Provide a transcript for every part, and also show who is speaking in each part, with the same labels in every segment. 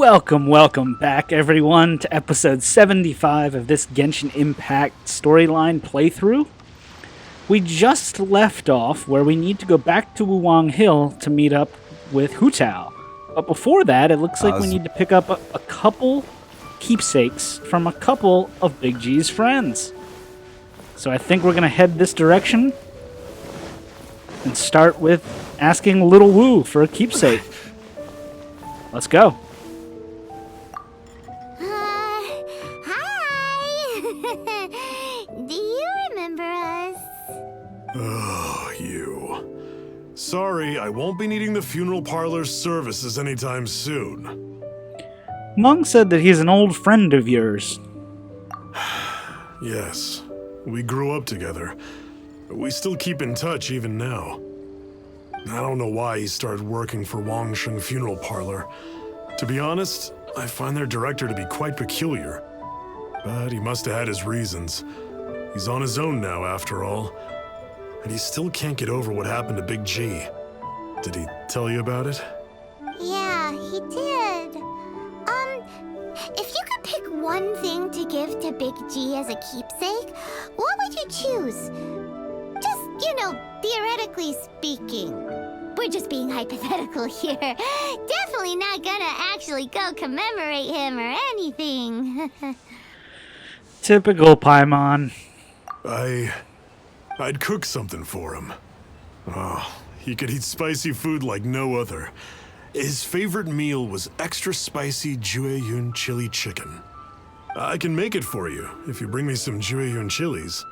Speaker 1: Welcome back, everyone, to episode 75 of this Genshin Impact storyline playthrough. We just left off where we need to go back to Wuwang Hill to meet up with Hu Tao. But before that, it looks like we need to pick up a couple keepsakes from a couple of Big G's friends. So I think we're going to head this direction and start with asking Little Wu for a keepsake. Let's go.
Speaker 2: Sorry, I won't be needing the funeral parlor's services anytime soon.
Speaker 1: Meng said that he's an old friend of yours.
Speaker 2: Yes, we grew up together. We still keep in touch even now. I don't know why he started working for Wangsheng Funeral Parlor. To be honest, I find their director to be quite peculiar. But he must have had his reasons. He's on his own now, after all. And he still can't get over what happened to Big G. Did he tell you about it?
Speaker 3: Yeah, he did. If you could pick one thing to give to Big G as a keepsake, what would you choose? Just, theoretically speaking. We're just being hypothetical here. Definitely not gonna actually go commemorate him or anything.
Speaker 1: Typical Paimon.
Speaker 2: I'd cook something for him. Oh, he could eat spicy food like no other. His favorite meal was extra spicy Jueyun chili chicken. I can make it for you if you bring me some Jueyun chilies.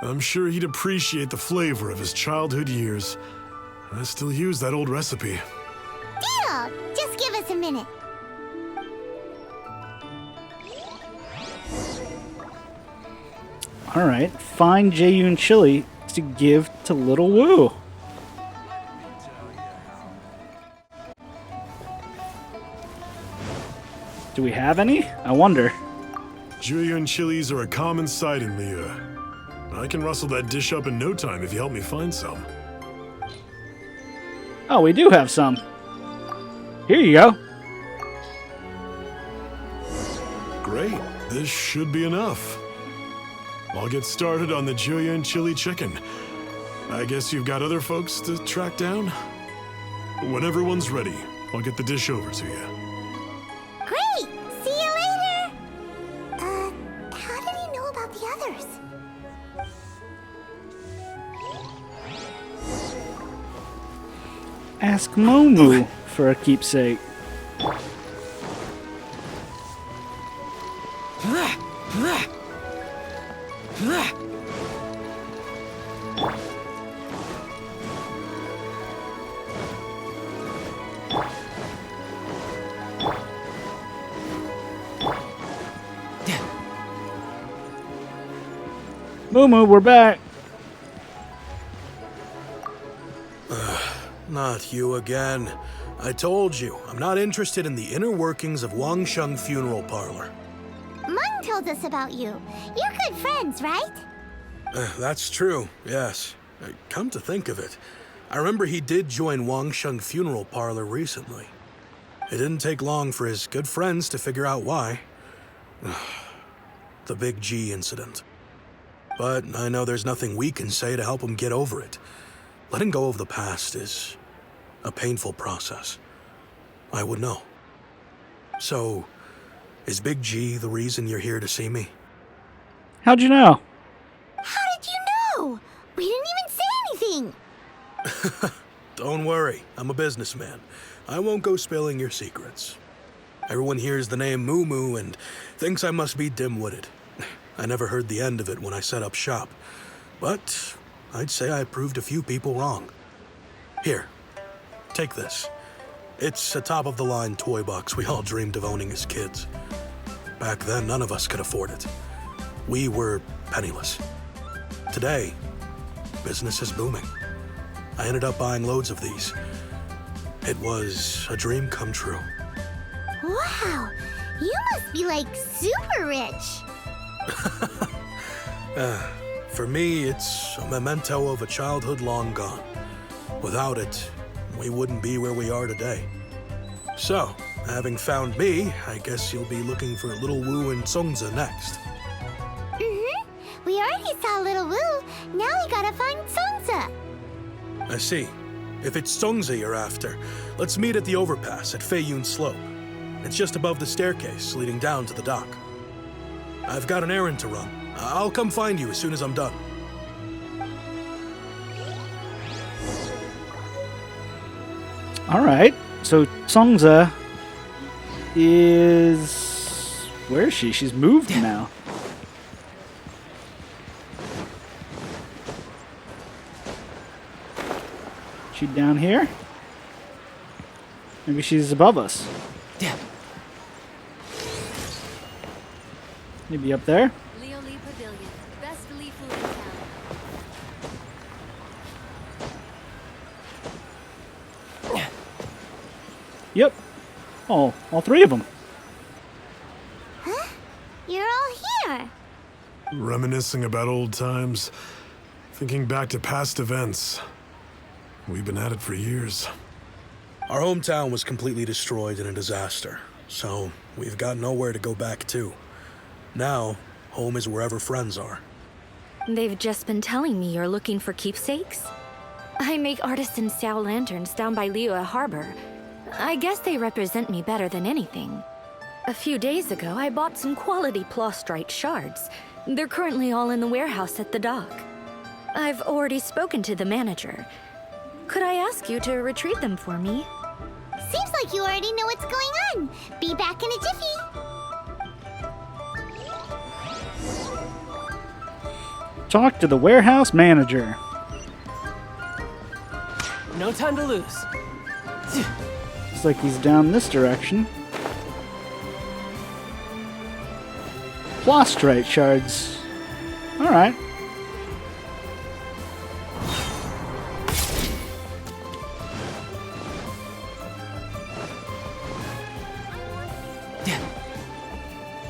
Speaker 2: I'm sure he'd appreciate the flavor of his childhood years. I still use that old recipe.
Speaker 3: Deal! Just give us a minute.
Speaker 1: Alright, find Jueyun chili to give to Little Wu. Do we have any? I wonder.
Speaker 2: Jueyun chilies are a common sight in Liyue. I can rustle that dish up in no time if you help me find some.
Speaker 1: Oh, we do have some. Here you go.
Speaker 2: Great. This should be enough. I'll get started on the Jueyun chili chicken. I guess you've got other folks to track down? When everyone's ready, I'll get the dish over to you.
Speaker 3: Great! See you later! How did he know about the others?
Speaker 1: Ask Momu for a keepsake. Momu, we're back.
Speaker 4: Not you again. I told you, I'm not interested in the inner workings of Wangsheng Funeral Parlor.
Speaker 3: Meng told us about you. You're good friends, right?
Speaker 4: That's true, yes. Come to think of it, I remember he did join Wangsheng Funeral Parlor recently. It didn't take long for his good friends to figure out why. The Big G incident. But I know there's nothing we can say to help him get over it. Letting go of the past is a painful process. I would know. So, is Big G the reason you're here to see me?
Speaker 1: How'd you know?
Speaker 3: How did you know? We didn't even say anything.
Speaker 4: Don't worry, I'm a businessman. I won't go spilling your secrets. Everyone hears the name Moo and thinks I must be dim-witted. I never heard the end of it when I set up shop. But I'd say I proved a few people wrong. Here, take this. It's a top-of-the-line toy box we all dreamed of owning as kids. Back then, none of us could afford it. We were penniless. Today, business is booming. I ended up buying loads of these. It was a dream come true.
Speaker 3: Wow, you must be like super rich.
Speaker 4: For me, it's a memento of a childhood long gone. Without it, we wouldn't be where we are today. So, Having found me, I guess you'll be looking for Little Wu and Songza next.
Speaker 3: We already saw Little Wu. Now we gotta find Songza.
Speaker 4: I see. If it's Songza you're after, let's meet at the overpass at Feiyun Slope. It's just above the staircase leading down to the dock. I've got an errand to run. I'll come find you as soon as I'm done.
Speaker 1: Alright, so Songza is... Where is she? She's moved now. She down here? Maybe she's above us. Maybe up there?
Speaker 5: Liyue Pavilion, best Lee food in town.
Speaker 1: Yep. Oh, all three of them.
Speaker 3: You're all here.
Speaker 2: Reminiscing about old times, thinking back to past events. We've been at it for years.
Speaker 4: Our hometown was completely destroyed in a disaster, so we've got nowhere to go back to. Now, home is wherever friends are.
Speaker 5: They've just been telling me you're looking for keepsakes. I make artisan style lanterns down by Liyue Harbor. I guess they represent me better than anything. A few days ago, I bought some quality plastrite shards. They're currently all in the warehouse at the dock. I've already spoken to the manager. Could I ask you to retrieve them for me?
Speaker 3: Seems like you already know what's going on. Be back in a jiffy.
Speaker 1: Talk to the warehouse manager.
Speaker 6: No time to lose.
Speaker 1: Looks like he's down this direction. Plastrite shards. Alright.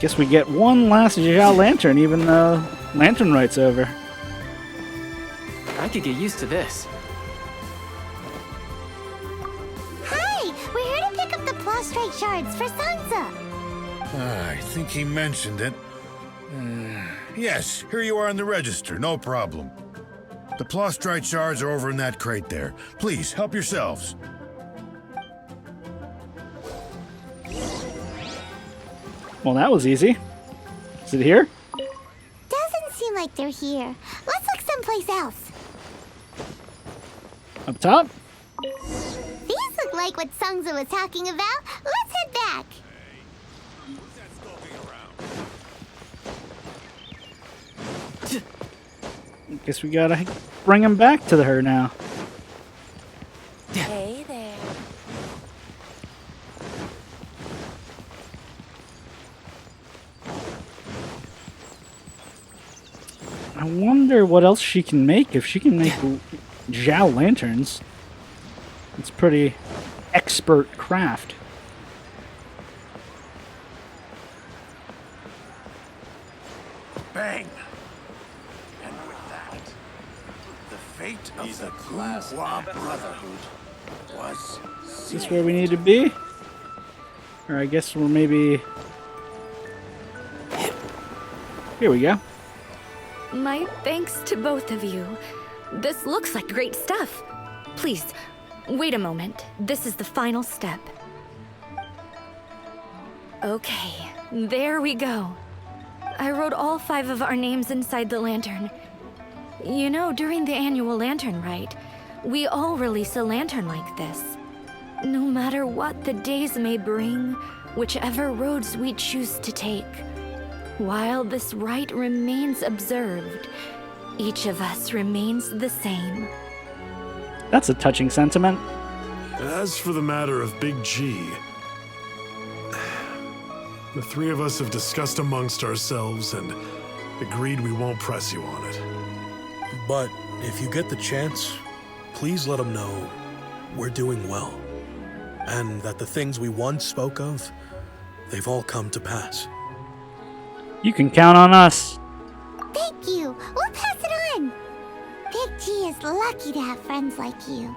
Speaker 1: Guess we get one last Zhao lantern, even though lantern right's over.
Speaker 6: I could get used to this.
Speaker 3: Hi, we're here to pick up the plastrite shards for Sansa.
Speaker 7: I think he mentioned it. Yes, here you are in the register, no problem. The plastrite shards are over in that crate there. Please, help yourselves.
Speaker 1: Well, that was easy. Is it here?
Speaker 3: Doesn't seem like they're here. Let's look someplace else.
Speaker 1: Up top?
Speaker 3: These look like what Sungza was talking about. Let's head back.
Speaker 1: Guess we gotta bring him back to her now.
Speaker 5: Hey there.
Speaker 1: I wonder what else she can make. If she can make Zhao lanterns, it's pretty expert craft.
Speaker 7: Bang! And with that, the fate of the Hu Brotherhood was
Speaker 1: Is this where we need to be? Or I guess we're maybe... Here we go.
Speaker 5: My thanks to both of you. This looks like great stuff. Please, wait a moment. This is the final step. Okay, there we go. I wrote all 5 of our names inside the lantern. You know, during the annual lantern rite, we all release a lantern like this. No matter what the days may bring, whichever roads we choose to take. While this rite remains observed, each of us remains the same.
Speaker 1: That's a touching sentiment.
Speaker 2: As for the matter of Big G, the 3 of us have discussed amongst ourselves and agreed we won't press you on it.
Speaker 4: But if you get the chance, please let them know we're doing well. And that the things we once spoke of, they've all come to pass.
Speaker 1: You can count on us.
Speaker 3: Thank you. We'll pass it on. Big G is lucky to have friends like you.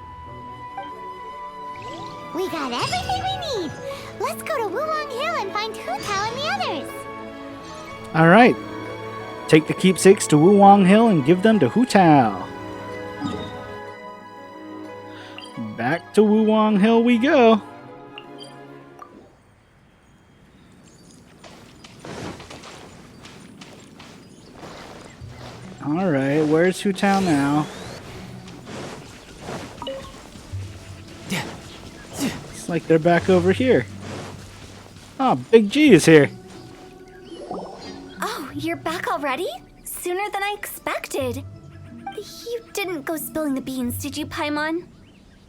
Speaker 3: We got everything we need. Let's go to Wuwang Hill and find Hu Tao and the others.
Speaker 1: All right. Take the keepsakes to Wuwang Hill and give them to Hu Tao. Back to Wuwang Hill we go. All right, where's Hu Tao now? It's like they're back over here. Oh, Big G is here.
Speaker 3: Oh, you're back already? Sooner than I expected. You didn't go spilling the beans, did you, Paimon?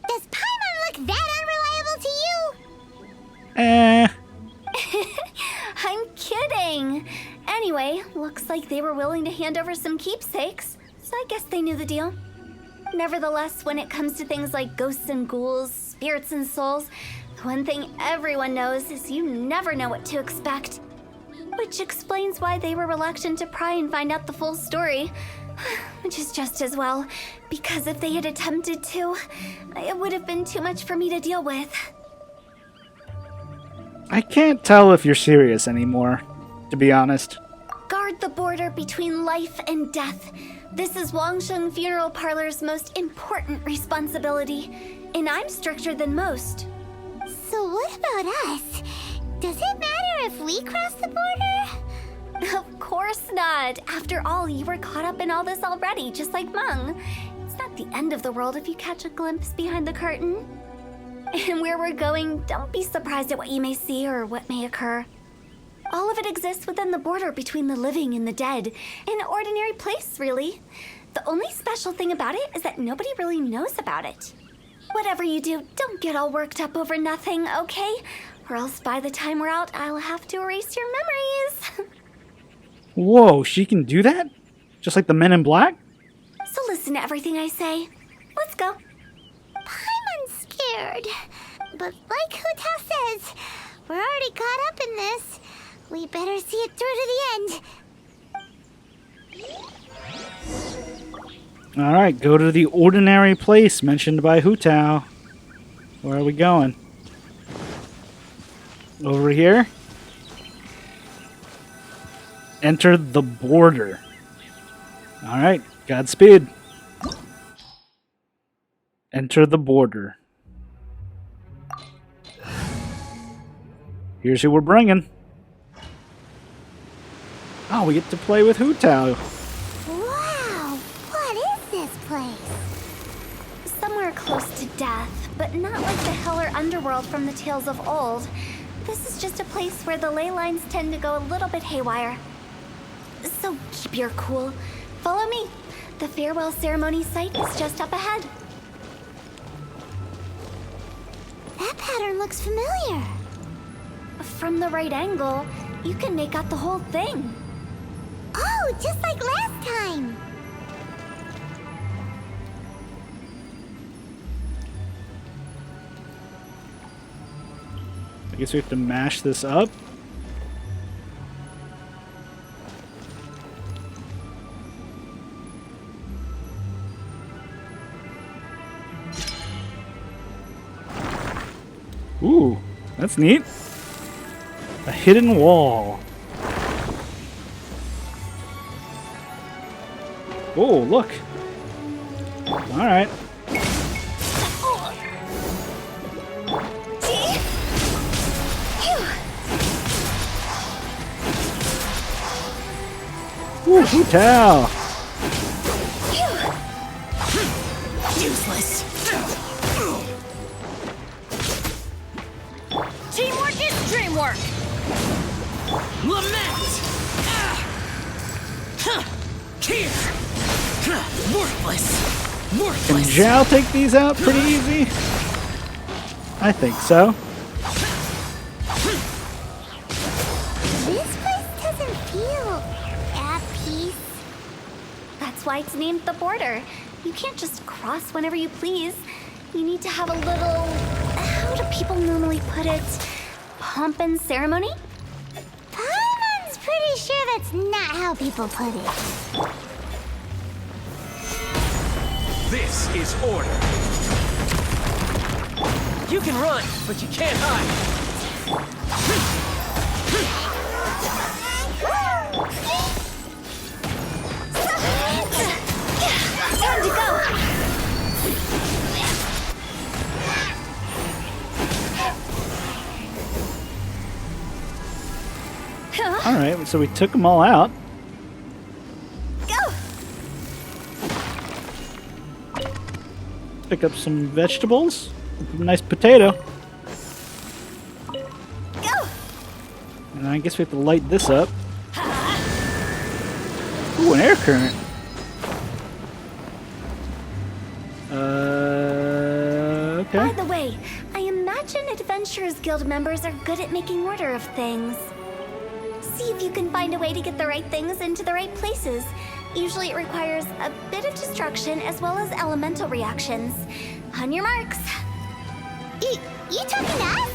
Speaker 3: Does Paimon look that unreliable to you? I'm kidding. Anyway, looks like they were willing to hand over some keepsakes, so I guess they knew the deal. Nevertheless, when it comes to things like ghosts and ghouls, spirits and souls, the one thing everyone knows is you never know what to expect. Which explains why they were reluctant to pry and find out the full story. Which is just as well, because if they had attempted to, it would have been too much for me to deal with.
Speaker 1: I can't tell if you're serious anymore, to be honest.
Speaker 3: Guard the border between life and death. This is Wangsheng Funeral Parlor's most important responsibility, and I'm stricter than most. So what about us? Does it matter if we cross the border? Of course not. After all, you were caught up in all this already, just like Meng. It's not the end of the world if you catch a glimpse behind the curtain. And where we're going, don't be surprised at what you may see or what may occur. All of it exists within the border between the living and the dead. An ordinary place, really. The only special thing about it is that nobody really knows about it. Whatever you do, don't get all worked up over nothing, okay? Or else by the time we're out, I'll have to erase your memories.
Speaker 1: Whoa, she can do that? Just like the Men in Black?
Speaker 3: So listen to everything I say. Let's go. Paimon's scared. But like Hu Tao says, we're already caught up in this. We better see it through to the end.
Speaker 1: Alright, go to the ordinary place mentioned by Hu Tao. Where are we going? Over here? Enter the border. Alright, Godspeed. Enter the border. Here's who we're bringing. Oh, we get to play with Hu Tao.
Speaker 3: Wow, what is this place? Somewhere close to death, but not like the hell or underworld from the tales of old. This is just a place where the ley lines tend to go a little bit haywire. So keep your cool. Follow me. The farewell ceremony site is just up ahead. That pattern looks familiar. From the right angle, you can make out the whole thing. Oh, just like last time.
Speaker 1: I guess we have to mash this up. Ooh, that's neat. A hidden wall. Oh, look. All right. Ooh, Hu Tao.
Speaker 5: Useless. Teamwork is dreamwork. Lament. Here. Worthless.
Speaker 1: Can
Speaker 5: Worthless.
Speaker 1: Zhao take these out pretty easy? I think so.
Speaker 3: This place doesn't feel at peace. That's why it's named the border. You can't just cross whenever you please. You need to have a little... How do people normally put it? Pomp and ceremony? Paimon's pretty sure that's not how people put it.
Speaker 6: This is order. You can run, but you can't hide.
Speaker 3: Time to go.
Speaker 1: Alright, so we took them all out.
Speaker 3: Go.
Speaker 1: Pick up some vegetables. A nice potato.
Speaker 3: Go.
Speaker 1: And I guess we have to light this up. Ooh, an air current. Okay.
Speaker 3: By the way, I imagine Adventurers Guild members are good at making order of things. See if you can find a way to get the right things into the right places. Usually it requires a bit of destruction as well as elemental reactions. On your marks. You talking to us?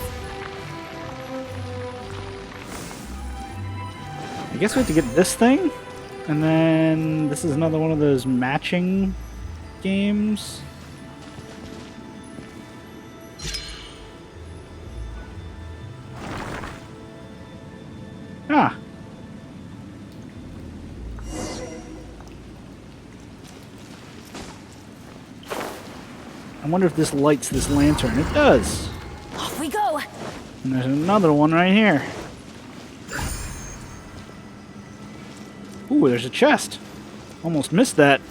Speaker 1: I guess we have to get this thing. And then this is another one of those matching games. Ah. I wonder if this lights this lantern. It does.
Speaker 5: Off we go.
Speaker 1: And there's another one right here. Ooh, there's a chest. Almost missed that.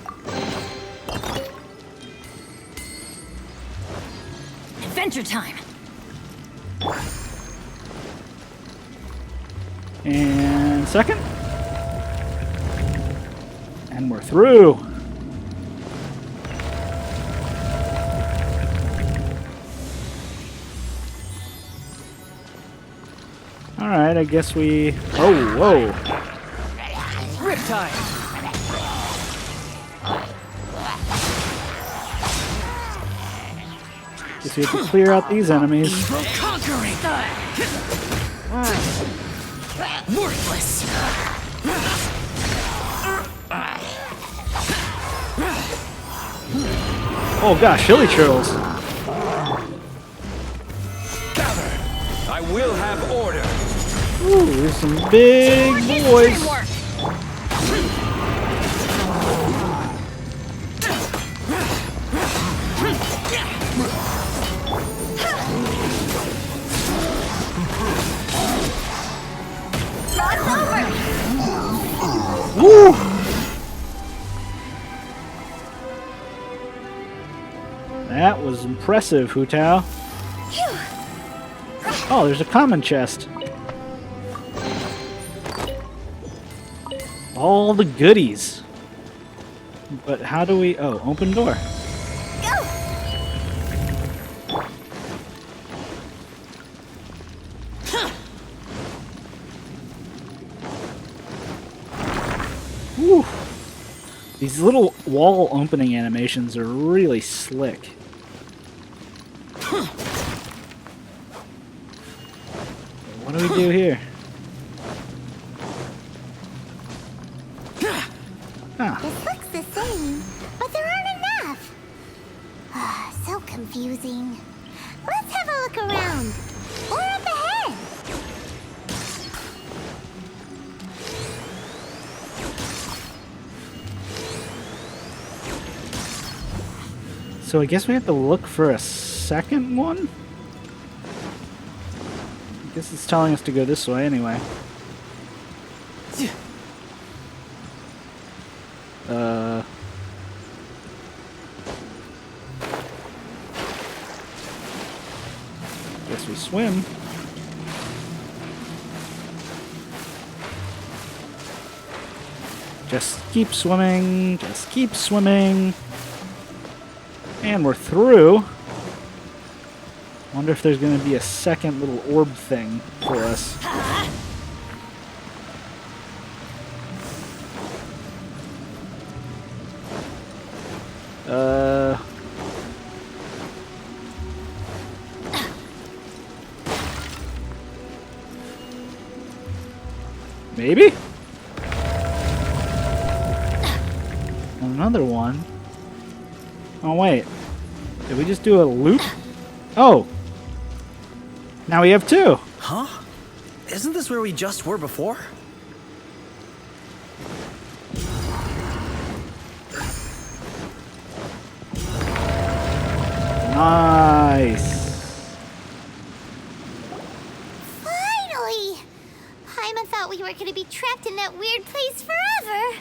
Speaker 5: Adventure time.
Speaker 1: And second. And we're through. Alright, I guess we... Oh, whoa.
Speaker 6: Riptide!
Speaker 1: Guess we have to clear out these enemies.
Speaker 6: Evil conquering! Worthless!
Speaker 1: Oh gosh, chili churls.
Speaker 8: Gather! I will have order!
Speaker 1: Ooh, there's some big boys. Woo! That was impressive, Hu Tao. Oh, there's a common chest. All the goodies. But how do we... Oh, open door. Whew. These little wall opening animations are really slick. What do we do here? Ah,
Speaker 3: This looks the same, but there aren't enough. So confusing. Let's have a look around. Or up ahead.
Speaker 1: so I guess we have to look for a second one? I guess it's telling us to go this way anyway. Guess we swim. Just keep swimming, just keep swimming. And we're through. Wonder if there's going to be a second little orb thing for us. Maybe? Another one. Oh, wait. Did we just do a loop? Oh. Now we have two.
Speaker 9: Huh? Isn't this where we just were before?
Speaker 1: Nice.
Speaker 3: Finally! Paimon thought we were gonna be trapped in that weird place forever.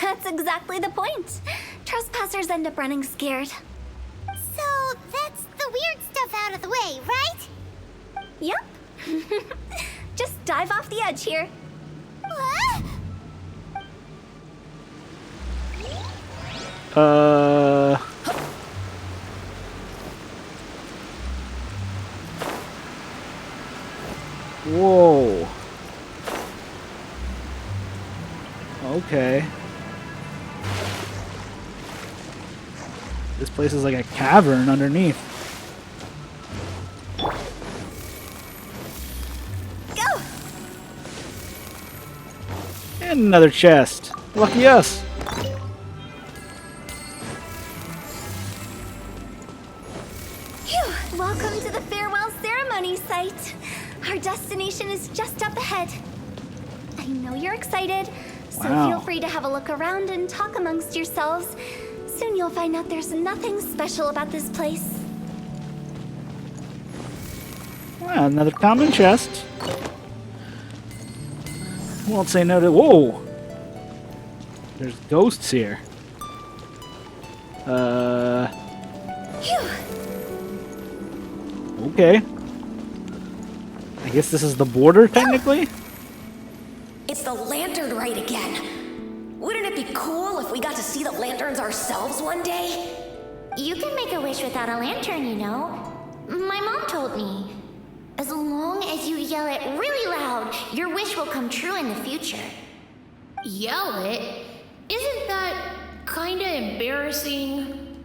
Speaker 10: That's exactly the point. Trespassers end up running scared.
Speaker 3: So that's the weird stuff out of the way, right?
Speaker 10: Yep. Just dive off the edge here.
Speaker 3: What?
Speaker 1: Whoa. Okay. This place is like a cavern underneath.
Speaker 10: Go!
Speaker 1: And another chest. Lucky us.
Speaker 10: Phew. Welcome to the farewell ceremony site. Our destination is just up ahead. I know you're excited, so
Speaker 1: Wow.
Speaker 10: feel free to have a look around and talk amongst yourselves. Soon you'll find out there's nothing special about this place.
Speaker 1: Wow, another common chest. Won't say no to. Whoa! There's ghosts here.
Speaker 10: Phew.
Speaker 1: Okay. I guess this is the border, technically?
Speaker 11: It's the lantern rite again. Wouldn't it be cool if we got to see the lanterns ourselves one day?
Speaker 3: You can make a wish without a lantern, you know. My mom told me. As long as you yell it really loud, your wish will come true in the future.
Speaker 12: Yell it? Isn't that kinda embarrassing?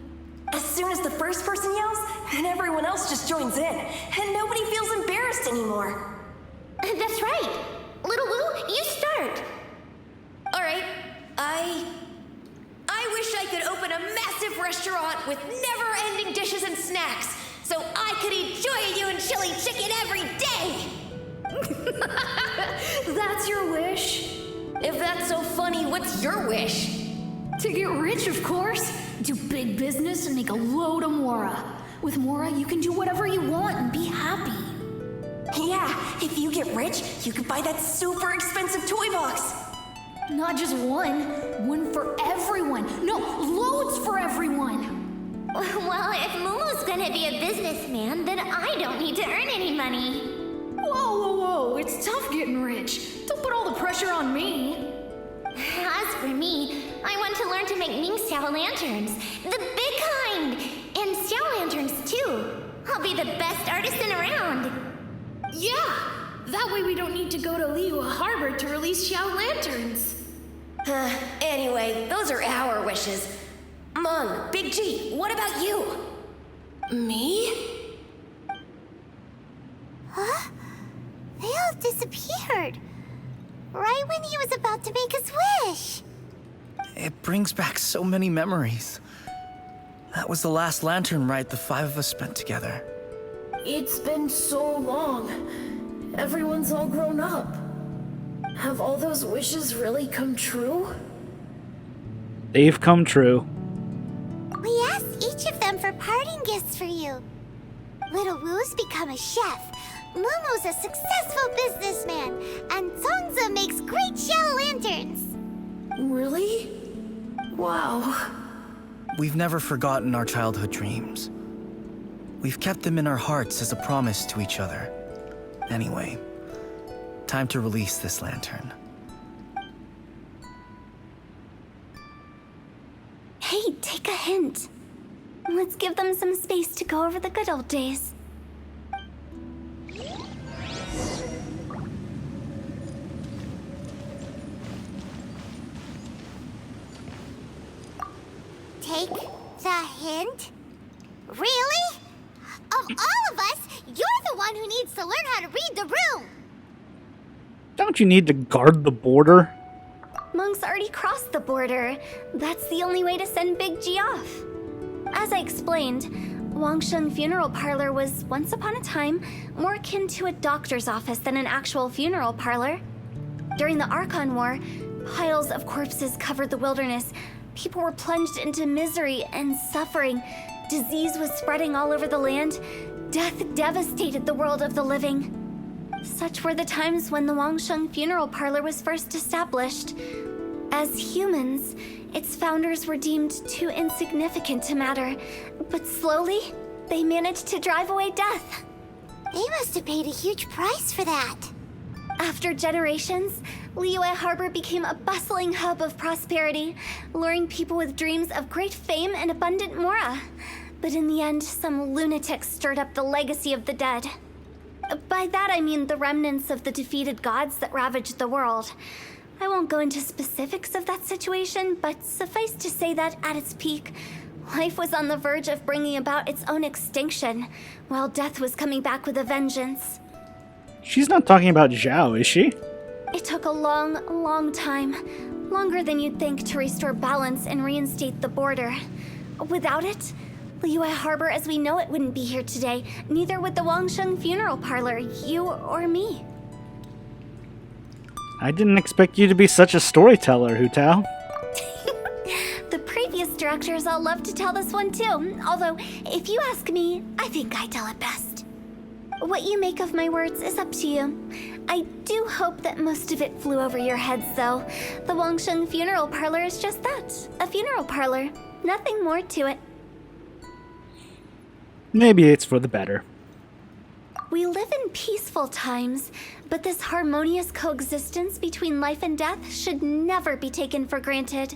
Speaker 11: As soon as the first person yells, and everyone else just joins in, and nobody feels embarrassed anymore.
Speaker 3: That's right. Little Wu, you start.
Speaker 11: All right, I wish I could open a massive restaurant with never-ending dishes and snacks, so I could eat Joy and chili chicken every day.
Speaker 12: That's your wish?
Speaker 11: If that's so funny, what's your wish?
Speaker 12: To get rich, of course. Do big business and make a load of Mora. With Mora, you can do whatever you want and be happy.
Speaker 11: Yeah, if you get rich, you could buy that super expensive toy box.
Speaker 12: Not just one. One for everyone. No, loads for everyone.
Speaker 3: Well, if Momo's gonna be a businessman, then I don't need to earn any money.
Speaker 12: Whoa, whoa, whoa. It's tough getting rich. Don't put all the pressure on me.
Speaker 3: As for me, I want to learn to make Ming Xiao lanterns. The big kind! And Xiao lanterns, too. I'll be the best artisan around.
Speaker 12: Yeah! That way we don't need to go to Liyue Harbor to release Xiao lanterns.
Speaker 11: Anyway, those are our wishes. Mung, Big G, what about you?
Speaker 12: Me?
Speaker 3: Huh? They all disappeared. Right when he was about to make his wish.
Speaker 9: It brings back so many memories. That was the last lantern ride the five of us spent together.
Speaker 12: It's been so long. Everyone's all grown up. Have all those wishes really come true?
Speaker 1: They've come true.
Speaker 3: We asked each of them for parting gifts for you. Little Wu's become a chef. Momo's a successful businessman. And Zongza makes great Xiao lanterns.
Speaker 12: Really? Wow.
Speaker 9: We've never forgotten our childhood dreams. We've kept them in our hearts as a promise to each other. Anyway, time to release this lantern.
Speaker 10: Hey, take a hint. Let's give them some space to go over the good old days.
Speaker 3: Take the hint? Really? Of all of us, you're the one who needs to learn how to read the room.
Speaker 1: Don't you need to guard the border?
Speaker 10: Monk's already crossed the border. That's the only way to send Big G off. As I explained, Wangsheng Funeral Parlor was, once upon a time, more akin to a doctor's office than an actual funeral parlor. During the Archon War, piles of corpses covered the wilderness. People were plunged into misery and suffering. Disease was spreading all over the land. Death devastated the world of the living. Such were the times when the Wangsheng Funeral Parlor was first established. As humans, its founders were deemed too insignificant to matter, but slowly, they managed to drive away death.
Speaker 3: They must have paid a huge price for that.
Speaker 10: After generations, Liyue Harbor became a bustling hub of prosperity, luring people with dreams of great fame and abundant mora. But in the end, some lunatics stirred up the legacy of the dead. By that I mean the remnants of the defeated gods that ravaged the world. I won't go into specifics of that situation, but suffice to say that at its peak, life was on the verge of bringing about its own extinction, while death was coming back with a vengeance.
Speaker 1: She's not talking about Zhao, is she?
Speaker 10: It took a long time, longer than you'd think, to restore balance and reinstate the border. Without it, Liyue Harbor as we know it wouldn't be here today, neither would the Wangsheng Funeral Parlor, you or me.
Speaker 1: I didn't expect you to be such a storyteller, Hu Tao.
Speaker 10: The previous directors all loved to tell this one too, although, if you ask me, I think I tell it best. What you make of my words is up to you. I do hope that most of it flew over your heads, though. The Wangsheng Funeral Parlor is just that, a funeral parlor. Nothing more to it.
Speaker 1: Maybe it's for the better.
Speaker 10: We live in peaceful times, but this harmonious coexistence between life and death should never be taken for granted.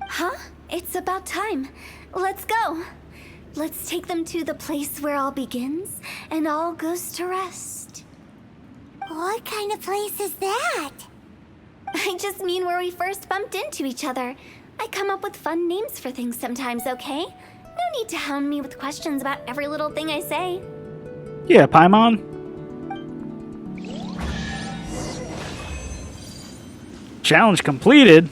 Speaker 10: Huh? It's about time. Let's go. Let's take them to the place where all begins and all goes to rest.
Speaker 3: What kind of place is that?
Speaker 10: I just mean where we first bumped into each other. I come up with fun names for things sometimes, okay? No need to hound me with questions about every little thing I say.
Speaker 1: Yeah, Paimon. Challenge completed.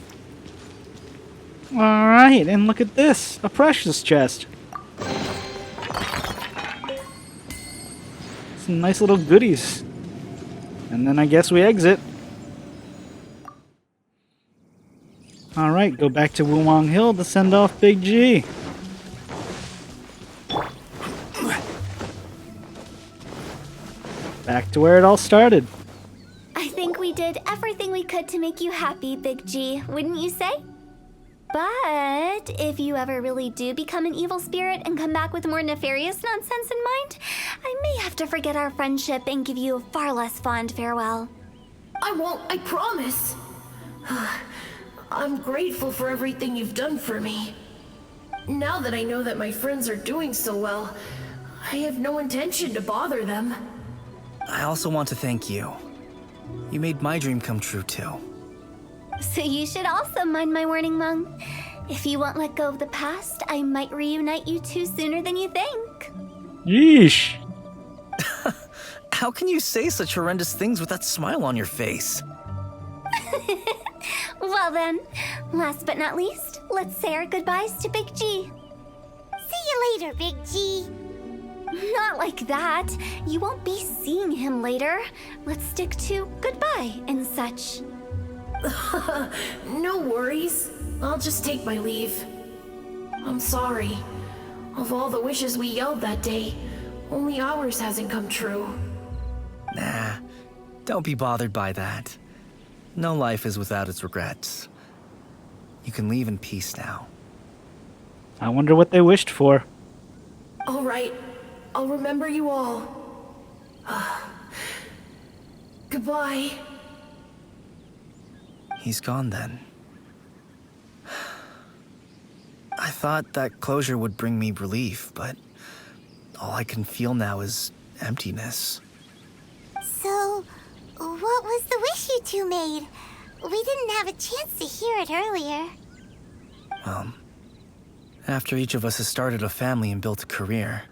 Speaker 1: Alright, and look at this. A precious chest. Some nice little goodies. And then I guess we exit. Alright, go back to Wuwang Hill to send off Big G. Back to where it all started.
Speaker 10: I think we did everything we could to make you happy, Big G, wouldn't you say? But if you ever really do become an evil spirit and come back with more nefarious nonsense in mind, I may have to forget our friendship and give you a far less fond farewell.
Speaker 12: I won't, I promise. I'm grateful for everything you've done for me. Now that I know that my friends are doing so well, I have no intention to bother them.
Speaker 9: I also want to thank you. You made my dream come true, too.
Speaker 10: So you should also mind my warning, Mung. If you won't let go of the past, I might reunite you two sooner than you think.
Speaker 1: Yeesh.
Speaker 9: How can you say such horrendous things with that smile on your face?
Speaker 10: Well then, last but not least, let's say our goodbyes to Big G.
Speaker 3: See you later, Big G.
Speaker 10: Not like that. You won't be seeing him later. Let's stick to goodbye and such.
Speaker 12: No worries. I'll just take my leave. I'm sorry. Of all the wishes we yelled that day, only ours hasn't come true.
Speaker 9: Nah, don't be bothered by that. No life is without its regrets. You can leave in peace now.
Speaker 1: I wonder what they wished for.
Speaker 12: All right. I'll remember you all. Goodbye.
Speaker 9: He's gone then. I thought that closure would bring me relief, but all I can feel now is emptiness.
Speaker 3: So, what was the wish you two made? We didn't have a chance to hear it earlier.
Speaker 9: After each of us has started a family and built a career,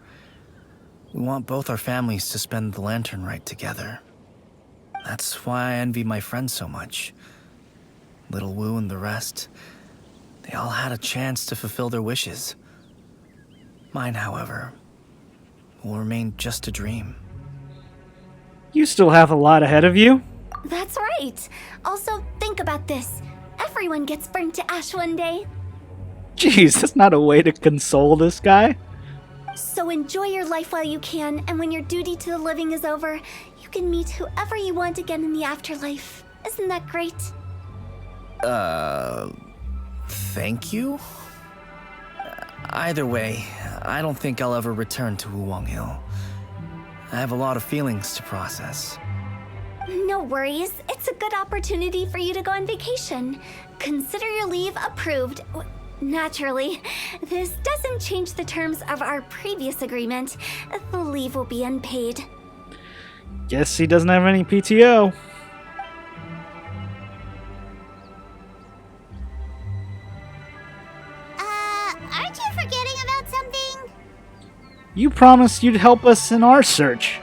Speaker 9: we want both our families to spend the lantern rite together. That's why I envy my friends so much. Little Wu and the rest, they all had a chance to fulfill their wishes. Mine, however, will remain just a dream.
Speaker 1: You still have a lot ahead of you.
Speaker 10: That's right. Also, think about this. Everyone gets burnt to ash one day.
Speaker 1: Jeez, that's not a way to console this guy.
Speaker 10: So enjoy your life while you can, and when your duty to the living is over, you can meet whoever you want again in the afterlife. Isn't that great?
Speaker 9: Thank you? Either way, I don't think I'll ever return to Wuwang Hill. I have a lot of feelings to process.
Speaker 10: No worries. It's a good opportunity for you to go on vacation. Consider your leave approved. Naturally, this doesn't change the terms of our previous agreement. The leave will be unpaid.
Speaker 1: Guess he doesn't have any PTO.
Speaker 3: Aren't you forgetting about something?
Speaker 1: You promised you'd help us in our search.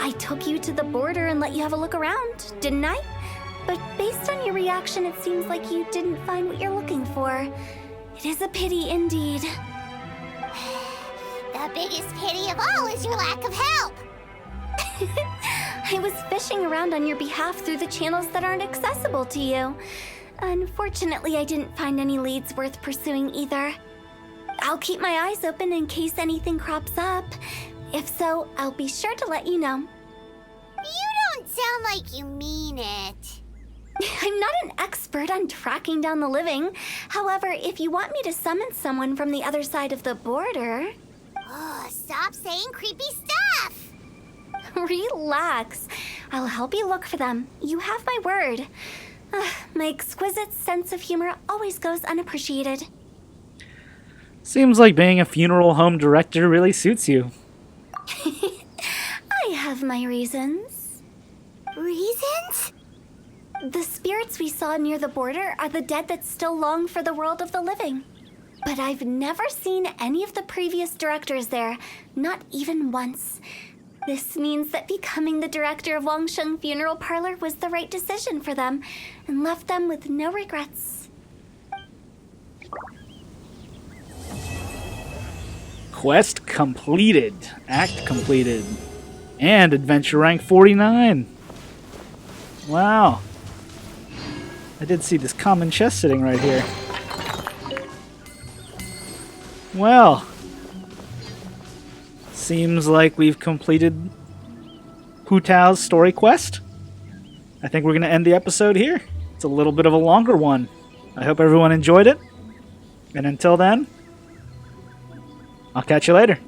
Speaker 10: I took you to the border and let you have a look around, didn't I? But based on your reaction, it seems like you didn't find what you're looking for. It is a pity indeed.
Speaker 3: The biggest pity of all is your lack of help.
Speaker 10: I was fishing around on your behalf through the channels that aren't accessible to you. Unfortunately, I didn't find any leads worth pursuing either. I'll keep my eyes open in case anything crops up. If so, I'll be sure to let you know.
Speaker 3: You don't sound like you mean it.
Speaker 10: I'm not an expert on tracking down the living. However, if you want me to summon someone from the other side of the border...
Speaker 3: Oh, stop saying creepy stuff!
Speaker 10: Relax. I'll help you look for them. You have my word. My exquisite sense of humor always goes unappreciated.
Speaker 1: Seems like being a funeral home director really suits you.
Speaker 10: I have my reasons.
Speaker 3: Reasons?
Speaker 10: The spirits we saw near the border are the dead that still long for the world of the living. But I've never seen any of the previous directors there, not even once. This means that becoming the director of Wangsheng Funeral Parlor was the right decision for them, and left them with no regrets.
Speaker 1: Quest completed. Act completed. And adventure rank 49. Wow. I did see this common chest sitting right here. Well. Seems like we've completed Hu Tao's story quest. I think we're going to end the episode here. It's a little bit of a longer one. I hope everyone enjoyed it. And until then, I'll catch you later.